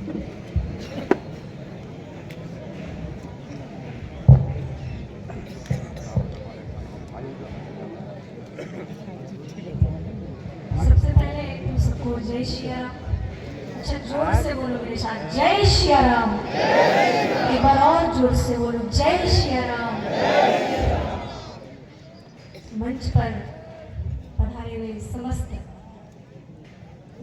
सबसे पहले तुम सबको जय श्री राम। अच्छा, जोर से बोलो मेरे साथ, जय श्री राम। एक बार और जोर से बोलो, जय श्री राम। मंच पर पधारे हुए समस्त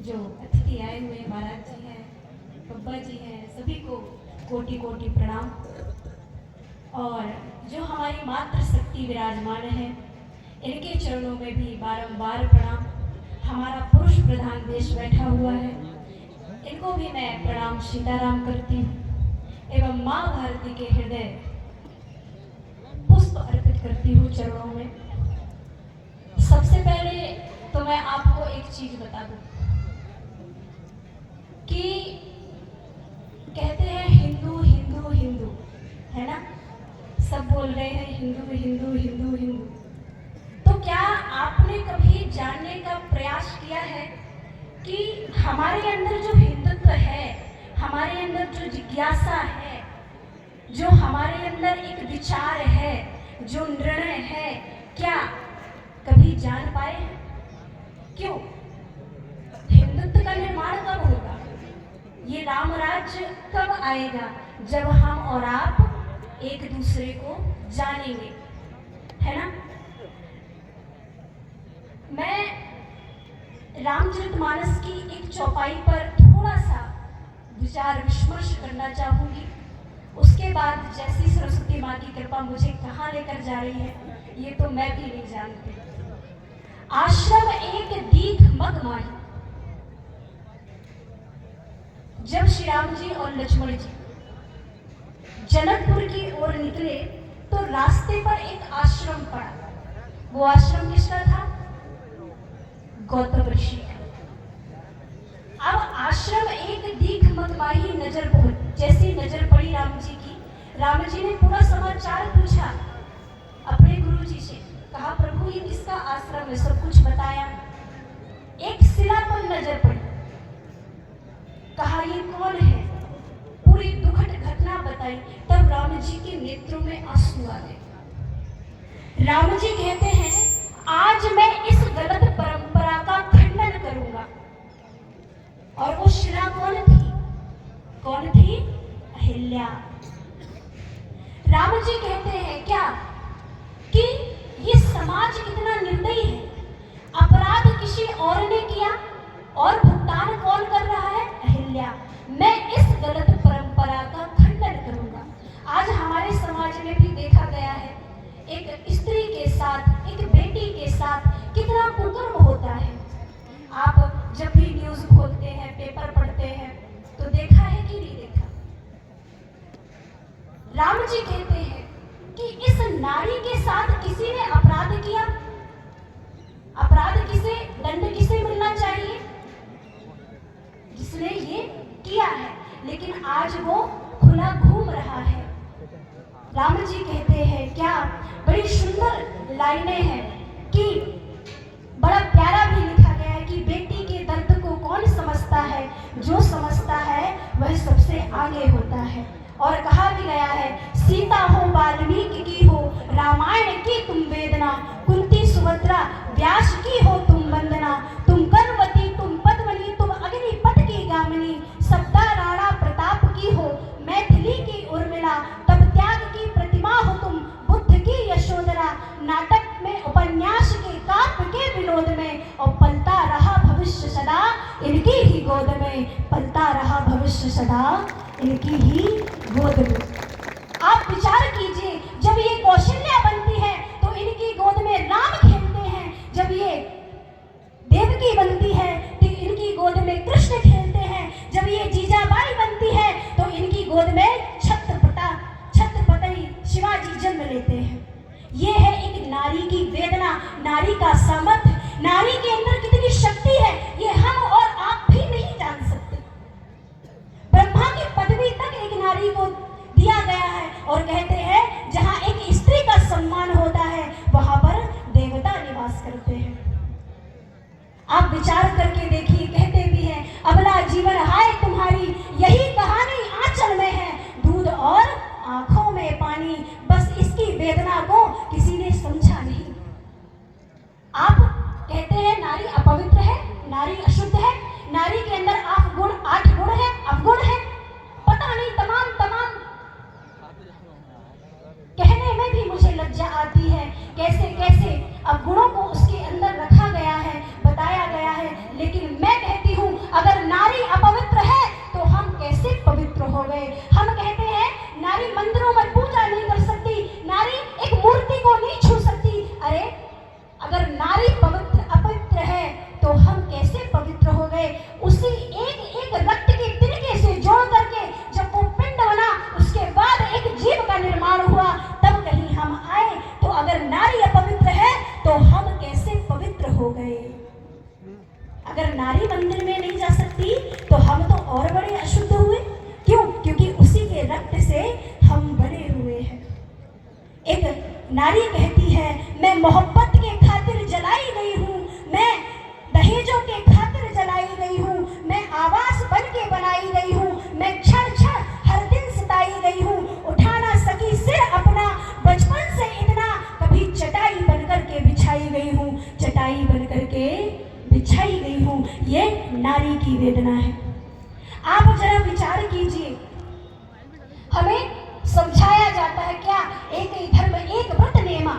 जो अतिथि आए हुए महाराज जी हैं, बब्बा जी हैं, सभी को कोटि कोटि प्रणाम। और जो हमारी मातृशक्ति विराजमान है, इनके चरणों में भी बारंबार प्रणाम। हमारा पुरुष प्रधान देश बैठा हुआ है, इनको भी मैं प्रणाम सीताराम करती हूँ एवं माँ भारती के हृदय पुष्प अर्पित करती हूँ चरणों में। सबसे पहले तो मैं आपको एक चीज बता दूं कि कहते हैं हिंदू हिंदू हिंदू, है ना? सब बोल रहे हैं हिंदू हिंदू हिंदू हिंदू। तो क्या आपने कभी जानने का प्रयास किया है कि हमारे अंदर जो हिंदुत्व है, हमारे अंदर जो जिज्ञासा है, जो हमारे अंदर एक विचार है, जो निर्णय है, क्या कभी जान पाए हैं? क्यों? हिंदुत्व का निर्माण कब होगा? ये राम राज्य कब आएगा? जब हम और आप एक दूसरे को जानेंगे, है ना? मैं रामचरितमानस की एक चौपाई पर थोड़ा सा विचार विमर्श करना चाहूंगी। उसके बाद जैसी सरस्वती माँ की कृपा मुझे कहाँ लेकर जा रही है, ये तो मैं भी नहीं जानती। आश्रम एक दीख मग माही। जब श्री राम जी और लक्ष्मण जी जनकपुर की ओर निकले तो रास्ते पर एक आश्रम पड़ा। वो आश्रम किसका था? गौतम ऋषि का। अब आश्रम एक दीख मगमाही नजर पहुंच, जैसी नजर पड़ी राम जी की, राम जी ने पूरा समाचार पूछा अपने गुरु जी से। कहा, प्रभु ये किसका आश्रम है? सब कुछ बताया। एक शिला पर नजर पड़ी। कहा, ये कौन है? पूरी दुखद घटना बताई। तब राम जी के नेत्रों में आंसू आ गए। राम जी कहते हैं, आज मैं इस गलत परंपरा का खंडन करूंगा। और वो शिला कौन थी? कौन थी? अहिल्या। राम जी कहते हैं क्या कि ये समाज कितना निर्दयी है। अपराध किसी और ने किया और भुगतान कौन कर रहा है? अहिल्या। मैं इस गलत परंपरा का खंडन करूंगा। आज हमारे समाज में भी देखा गया है, एक स्त्री के साथ, एक बेटी के साथ कितना कुकर्म होता है। आप जब भी न्यूज खोलते हैं, पेपर पढ़ते हैं, तो देखा है कि नहीं देखा? राम जी कहते हैं कि इस नारी के साथ किसी ने अपराध किया। अपराध किसे, दंड किसे मिलना चाहिए? जिसने ये किया है, लेकिन आज वो खुला घूम रहा है। राम जी कहते हैं क्या, बड़ी सुंदर लाइनें हैं कि बड़ा प्यारा भी लिखा गया है कि बेटी के दर्द को कौन समझता है? जो समझता है वह सबसे आगे होता है। और कहा भी गया है, सीता हो वाल्मीकि की हो, रामायण की तुम वेदना, कुंती सुभद्रा व्यास की हो तुम वंदना, तुम गर्भवती तुम पद्मनी, तुम अग्निपथ की गामिनी, सप्ता राणा प्रताप की हो, मैथिली की उर्मिला, तब त्याग की प्रतिमा हो तुम, बुद्ध की यशोधरा, नाटक में उपन्यास के काव्य के विनोद में, और पलता रहा भविष्य सदा इनकी ही गोद में, पलता रहा भविष्य सदा इनकी ही गोद में। आप विचार कीजिए, जब ये कौशल्या बनती है तो इनकी गोद में राम खेलते हैं, जब ये देवकी बनती है तो इनकी गोद में कृष्ण खेलते हैं, जब ये जीजाबाई बनती है तो इनकी गोद में छत्रपति शिवाजी जन्म लेते हैं। ये है एक नारी की वेदना, नारी का सामर्थ्य, नारी के अंदर कितनी शक्ति है, ये हम और आप भी नहीं जान सकते। ब्रह्मा की पदवी तक एक नारी को दिया गया है, और कहते हैं जहां एक स्त्री का सम्मान होता है वहां पर देवता निवास करते हैं। आप विचार करके देखिए, कहते भी हैं, अबला जीवन हाय तुम्हारी, यही अपवित्र है तो हम कैसे पवित्र हो गए। हम कहते हैं नारी मंदिरों में पूजा नहीं कर सकती, नारी एक मूर्ति को नहीं छू सकती। अरे अगर नारी अपवित्र है तो हम कैसे पवित्र हो गए। उसी एक एक रक्त के तिनके से जोड़ करके जब वो पिंड बना, उसके बाद एक जीव का निर्माण हुआ, तब कहीं हम आए। तो अगर नारी अपवित्र है तो हम कैसे पवित्र हो गए। अगर नारी मंदिर में नहीं जा सकती तो हम तो और बड़े अशुद्ध हुए। क्यों? क्योंकि उसी के रक्त से हम बने हुए हैं। एक नारी कहती है, मैं मोहब्बत के खातिर जलाई गई हूँ, मैं दहेजों के खातिर जलाई गई हूँ, मैं आवास बन के बनाई गई हूँ, मैं क्षण क्षण हर दिन सताई गई हूँ, उठा ना सकी सिर अपना बचपन से इतना, कभी चटाई बन करके बिछाई गई हूँ, चटाई बन करके बिछाई गई हूँ। ये नारी की वेदना है। आप जरा विचार कीजिए, हमें समझाया जाता है क्या, एक ही धर्म एक व्रत नेमा,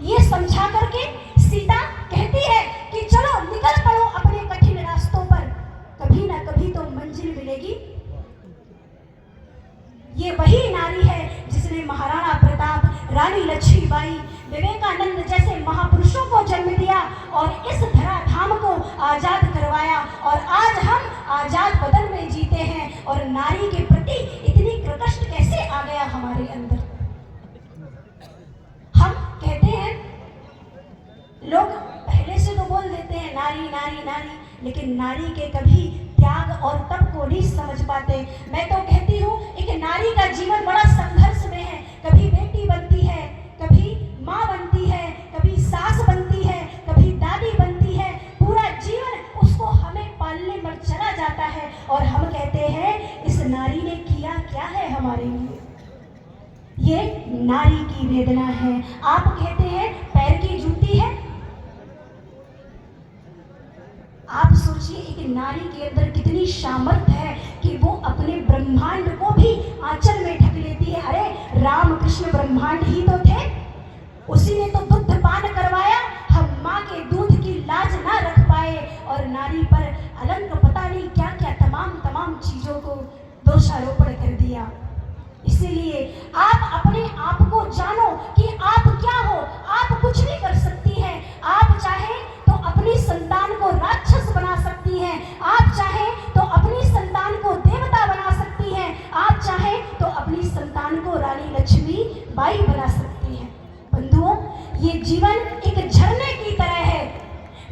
ये समझा करके सीता कहती है कि चलो निकल पड़ो अपने कठिन रास्तों पर, कभी ना कभी तो मंजिल मिलेगी। ये वही नारी है जिसने महाराणा प्रताप, रानी लक्ष्मीबाई, विवेकानंद जैसे महापुरुषों को जन्म दिया और इस धराधाम को आजाद करवाया। और आज हम आजाद बदन में जीते हैं और नारी के प्रति इतनी प्रकट कैसे आ गया हमारे अंदर। हम कहते हैं, लोग पहले से तो बोल देते हैं नारी नारी नारी, लेकिन नारी के कभी त्याग और तप को नहीं समझ पाते। मैं तो कहती हूँ एक नारी का जीवन बड़ा संघर्ष में है। कभी बेटी बनती है, कभी माँ बनती है, कभी सास बनती है, कभी दादी बनती है, पूरा जीवन उसको हमें पालने में चला जाता है और हम कहते हैं इस नारी ने किया क्या है हमारे लिए। ये नारी की वेदना है। आप कहते हैं पैर की जूती है, आप सोचिए एक नारी के अंदर कितनी सामर्थ्य है कि वो अपने ब्रह्मांड को भी आंचल में ढक लेती है। अरे रामकृष्ण ब्रह्मांड ही तो थे, उसी ने तो दुग्ध पान करवाया, हम माँ के दूध की लाज ना रख पाए और नारी पर अलंक पता नहीं क्या क्या तमाम चीजों को दोषारोपण कर दिया। इसीलिए आप अपने आप को जानो कि आप क्या हो। आप कुछ भी कर सकती हैं। आप चाहे तो अपनी संतान को राक्षस बना सकती हैं, आप चाहे तो अपनी संतान को देवता बना सकती हैं, आप चाहे तो अपनी संतान को रानी लक्ष्मी बाई बना सकती हैं। बंधुओं, ये जीवन एक झरने की तरह है,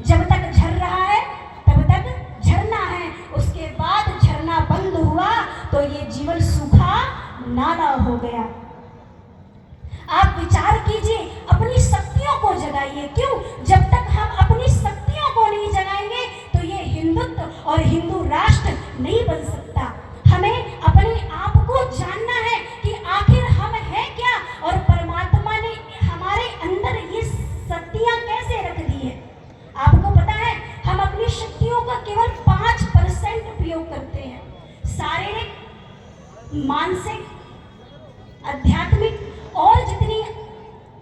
जब तक झर रहा है तब तक झरना है, उसके बाद झरना बंद हुआ तो ये जीवन सूखा नाला हो गया। आप विचार कीजिए, अपनी शक्तियों को जगाइए। क्यों? जब तक हम अपनी शक्तियों को नहीं जगाएंगे तो ये हिंदुत्व और हिंदू राष्ट्र नहीं बन सकता। हमें अपने आप को जानना है कि आखिर हम हैं क्या और परमात्मा ने हमारे अंदर ये शक्तियां कैसे रख दी है। आपको पता है हम अपनी शक्तियों का केवल 5% उपयोग करते हैं। शारीरिक, मानसिक, आध्यात्मिक और जितनी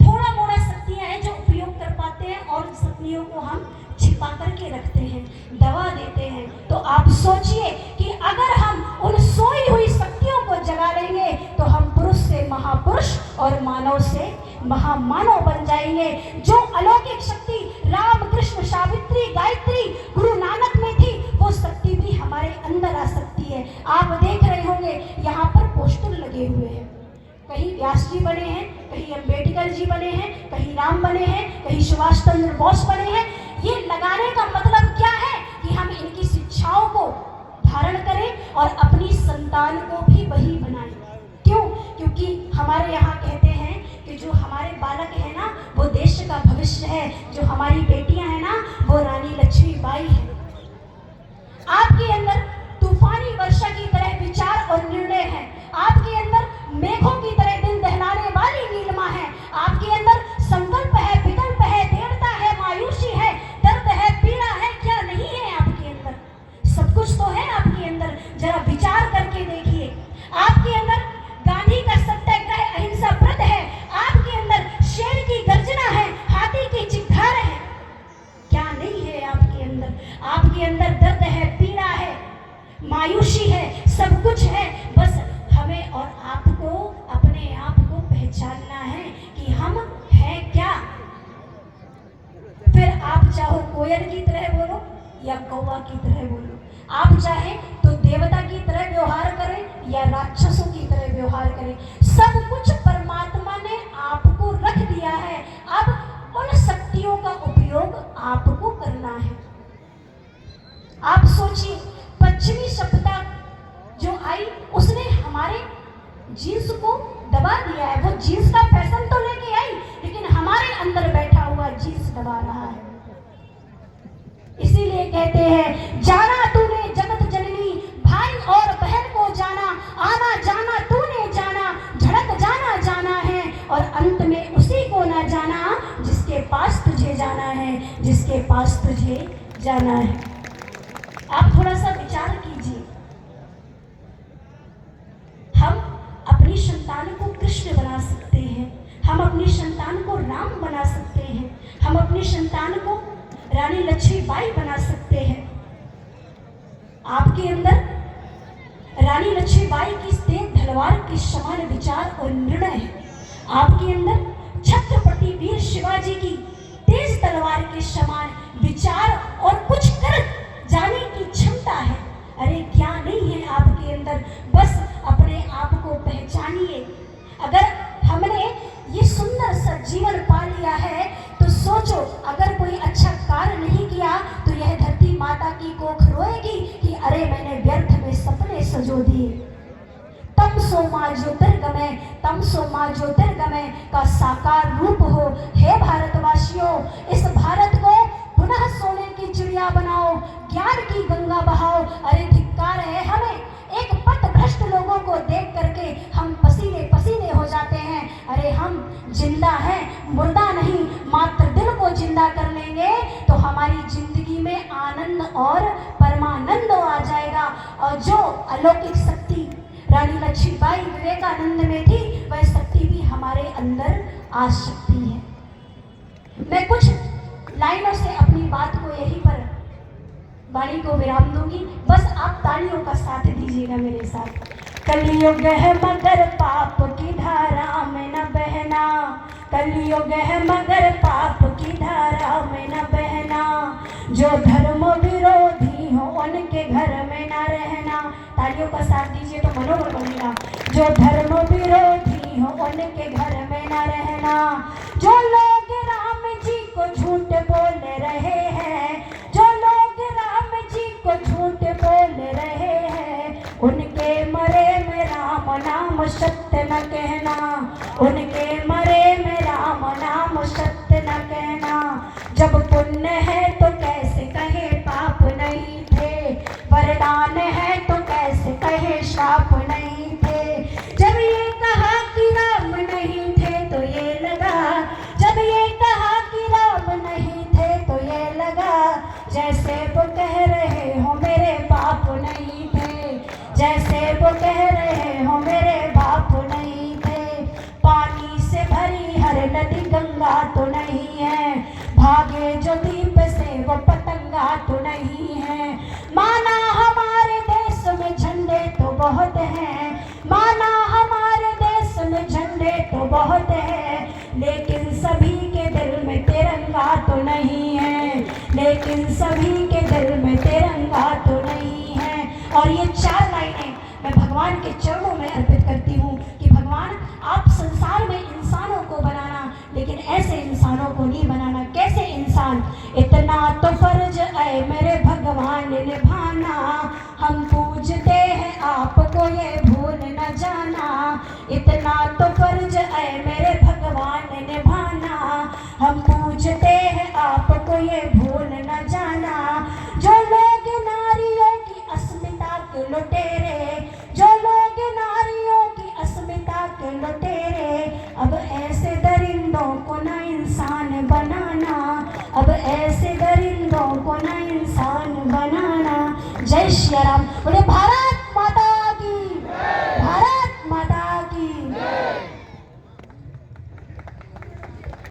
थोड़ा मोड़ा शक्तियां हैं जो उपयोग कर पाते हैं और शक्तियों को हम छिपा करके रखते हैं, दबा देते हैं। तो आप सोचिए कि अगर हम उन सोई हुई शक्तियों को जगा लेंगे तो हम पुरुष से महापुरुष और मानव से महामानव बन जाएंगे। जो अलौकिक शक्ति राम, कृष्ण, सावित्री, गायत्री, गुरु नानक में थी, वो शक्ति भी हमारे अंदर आ सकती है। आप देख रहे होंगे यहाँ पर पोस्टर लगे हुए हैं, कहीं व्यास जी बने हैं, कहीं अम्बेडकर जी बने हैं, कहीं राम बने हैं, कहीं सुभाष चंद्र बोस बने हैं। ये लगाने का मतलब क्या है कि हम इनकी शिक्षाओं को धारण करें और अपनी संतान को भी वही बनाएं। क्यों? क्योंकि हमारे यहाँ कहते हैं कि जो हमारे बालक है ना वो देश का भविष्य है, जो हमारी बेटियां हैं ना वो रानी लक्ष्मीबाई है। आपके अंदर तूफानी वर्षा की तरह विचार और निर्णय है, आपके अंदर मेघों की तरह दिन दहलाने वाली नीलिमा है, आपके अंदर संकल्प है, विकल्प है, देवता है, मायूसी है, दर्द है, पीड़ा है, क्या नहीं है आपके अंदर? सब कुछ तो है आपके अंदर। जरा विचार करके देखिए, आपके अंदर गांधी का सत्याग्रह अहिंसा व्रत है, आपके अंदर शेर की गर्जना है, हाथी की चित्कार है, क्या नहीं है आपके अंदर? आपके अंदर दर्द है, पीड़ा है, मायूसी आयुषी है, सब कुछ है, बस हमें और आपको अपने आप को पहचानना है कि हम हैं क्या। फिर आप चाहो कोयल की तरह बोलो या कौवा की तरह बोलो, आप चाहे तो देवता की तरह व्यवहार करें या राक्षसों की तरह व्यवहार करें, सब कुछ परमात्मा ने आपको रख दिया है। अब उन शक्तियों का उपयोग आपको करना है। आप सोचिए, पश्चिमी सभ्यता जो आई उसने हमारे जीन्स को दबा दिया है। वो जीन्स का फैशन तो लेके आई, लेकिन हमारे अंदर बैठा हुआ जीन्स दबा रहा है। इसीलिए कहते हैं, जाना तूने जगत जननी, भाई और बहन को जाना, आना जाना तूने जाना, झड़क जाना जाना है, और अंत में उसी को ना जाना जिसके पास तुझे जाना है, जिसके पास तुझे जाना है। आप थोड़ा सा विचार कीजिए, हम अपनी संतान को कृष्ण बना सकते हैं, हम अपनी संतान को राम बना सकते हैं, हम अपनी संतान को रानी लक्ष्मीबाई बना सकते हैं। आपके अंदर रानी लक्ष्मीबाई की तेज तलवार के समान विचार और निर्णय है। आपके अंदर छत्रपति वीर शिवाजी की तेज तलवार के समान विचार और कुछ कर जाने की क्षमता है। अरे क्या नहीं है आपके अंदर, बस अपने आप को पहचानिए। अगर हमने ये सुंदर सा जीवन पा लिया है तो सोचो, अगर कोई अच्छा कार्य नहीं किया तो यह धरती माता की कोख रोएगी कि अरे मैंने व्यर्थ में सपने सजो दिए। तमसो मां ज्योतिर्गमय, तमसो मां ज्योतिर्गमय का साकार रूप हो। हे भारतवासियों, इस भारत को पुनः सोने की चिड़िया बनाओ, ज्ञान की गंगा बहाओ। अरे धिक्कार है हमें, एक पथभ्रष्ट लोगों को देख करके हम पसीने पसीने हो जाते हैं। अरे हम जिंदा हैं, मुर्दा नहीं, मात्र दिल को जिंदा कर लेंगे तो हमारी जिंदगी में आनंद और परमानंद आ जाएगा। और जो अलौकिक शक्ति रानी लक्ष्मीबाई विवेकानंद में थी, वह शक्ति भी हमारे अंदर आ सकती है। मैं कुछ लाइनों से अपनी बात को यहीं पर वाणी को विराम दूंगी, बस आप तालियों का साथ दीजिएगा मेरे साथ। कलयुग है मगर पाप की धारा में न बहना, कलयुग है मगर पाप की धारा में न बहना, जो धर्म विरोधी हो उनके घर में न रहना। तालियों का साथ दीजिए तो मनोबल बनेगा। जो धर्म विरोधी हो उनके घर में न रहना, जो लोग राम जी को झूठ बोल रहे हैं, जो लोग राम जी को झूठ बोल रहे हैं, उनके मरे में राम नाम सत्य न कहना, उनके मरे में राम नाम सत्य न कहना। जब पुण्य है तो कैसे कहे पाप नहीं थे, वरदान है तो कैसे कहे श्राप नहीं थे। जब ये कहा कि राम नहीं थे तो ये लगा, जब ये कहा कि राम नहीं थे तो ये लगा, जैसे वो कह रहे हो मेरे बाप नहीं थे, जैसे वो कह रहे हो मेरे बाप नहीं थे। पानी से भरी हर नदी गंगा तो नहीं है, भागे जो दीप से वो पतंगा तो नहीं है। माना हमारे देश में झंडे तो बहुत हैं, माना हमारे देश में झंडे तो बहुत है, लेकिन सभी के दिल में तिरंगा तो नहीं है, लेकिन सभी के दिल में तिरंगा तो नहीं है। और ये 4 लाइनें मैं भगवान के चरणों में अर्पित करती हूँ कि भगवान आप संसार में इंसानों को बनाना, लेकिन ऐसे इंसानों को नहीं बनाना। कैसे इंसान? इतना तो फर्ज है मेरे भगवान निभाना, हम पूजते हैं आपको ये भूल न जाना। इतना तो फर्ज है मेरे भगवान निभाना, हम पूजते हैं आपको ये भूल न जाना। जो लोग नारियों की अस्मिता के लुटेरे, जो लोग नारियों की अस्मिता के लुटेरे, अब ऐसे दरिंदों को न इंसान बनाना, अब ऐसे दरिंदों को न इंसान बनाना। जय श्री राम। बोले भारत